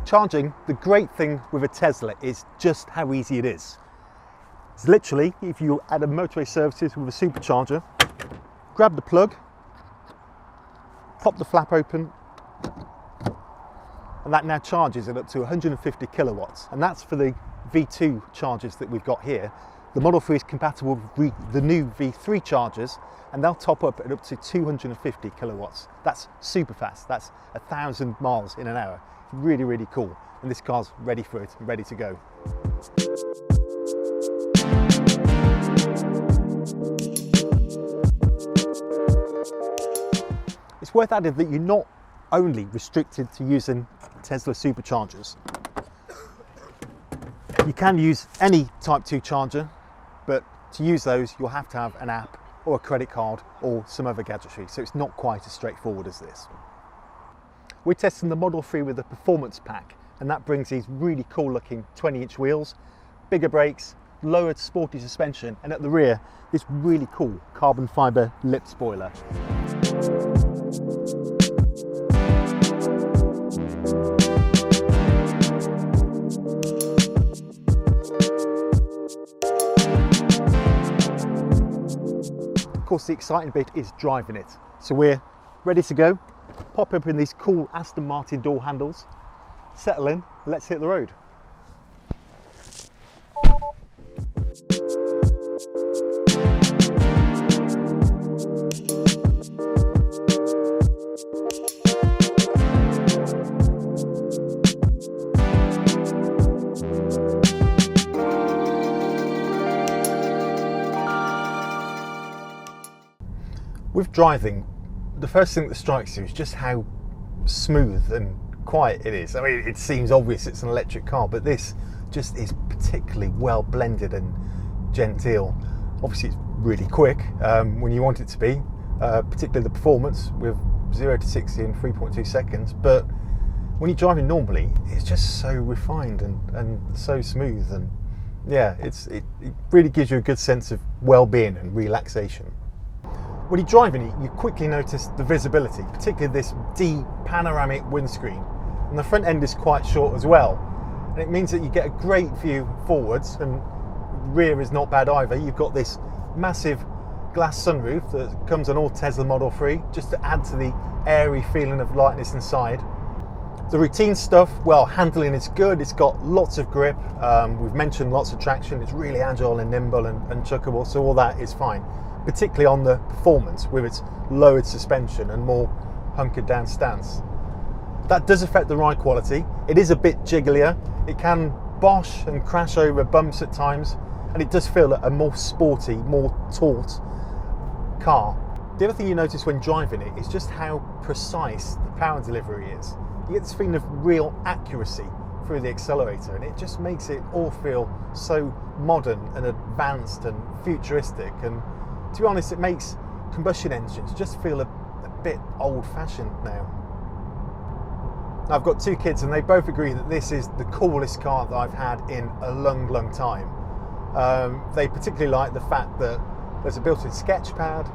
Charging, the great thing with a Tesla is just how easy it is. It's literally, if you're at a motorway services with a supercharger, grab the plug, pop the flap open, and that now charges at up to 150 kilowatts. And that's for the V2 chargers that we've got here. The Model 3 is compatible with the new V3 chargers, and they'll top up at up to 250 kilowatts. That's super fast. That's 1,000 miles in an hour. Really, really cool. And this car's ready for it and ready to go. It's worth adding that you're not only restricted to using Tesla superchargers. You can use any Type 2 charger, but to use those you'll have to have an app or a credit card or some other gadgetry, so it's not quite as straightforward as this. We're testing the Model 3 with the Performance Pack, and that brings these really cool looking 20-inch wheels, bigger brakes, lowered sporty suspension, and at the rear this really cool carbon fibre lip spoiler. Of course, the exciting bit is driving it. So we're ready to go. Pop up in these cool Aston Martin door handles, settle in, let's hit the road. With driving, the first thing that strikes you is just how smooth and quiet it is. I mean, it seems obvious it's an electric car, but this just is particularly well blended and genteel. Obviously it's really quick when you want it to be, particularly the performance with 0 to 60 in 3.2 seconds, but when you're driving normally it's just so refined and so smooth, and yeah, it really gives you a good sense of well-being and relaxation. When you're driving it, you quickly notice the visibility, particularly this deep panoramic windscreen. And the front end is quite short as well. And it means that you get a great view forwards, and rear is not bad either. You've got this massive glass sunroof that comes on all Tesla Model 3, just to add to the airy feeling of lightness inside. The routine stuff, well, handling is good. It's got lots of grip. We've mentioned lots of traction. It's really agile and nimble and chuckable, so all that is fine. Particularly on the performance with its lowered suspension and more hunkered down stance. That does affect the ride quality. It is a bit jigglier. It can bosh and crash over bumps at times, and it does feel a more sporty, more taut car. The other thing you notice when driving it is just how precise the power delivery is. You get this feeling of real accuracy through the accelerator, and it just makes it all feel so modern and advanced and futuristic, and to be honest, it makes combustion engines just feel a bit old-fashioned now. I've got two kids and they both agree that this is the coolest car that I've had in a long, long time. They particularly like the fact that there's a built-in sketch pad,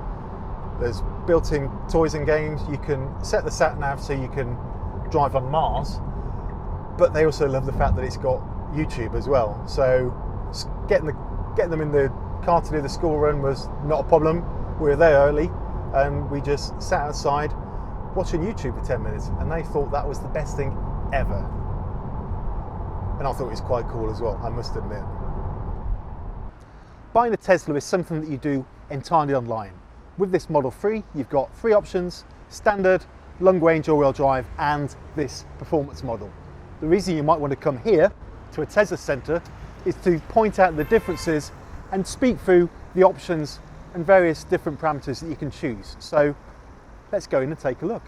there's built-in toys and games, you can set the sat-nav so you can drive on Mars, but they also love the fact that it's got YouTube as well. So getting them in the car to do the school run was not a problem. We were there early and we just sat outside watching YouTube for 10 minutes, and they thought that was the best thing ever. And I thought it was quite cool as well, I must admit. Buying a Tesla is something that you do entirely online. With this Model 3, you've got 3 options: standard, long range all-wheel drive, and this performance model. The reason you might want to come here to a Tesla centre is to point out the differences and speak through the options and various different parameters that you can choose. So let's go in and take a look.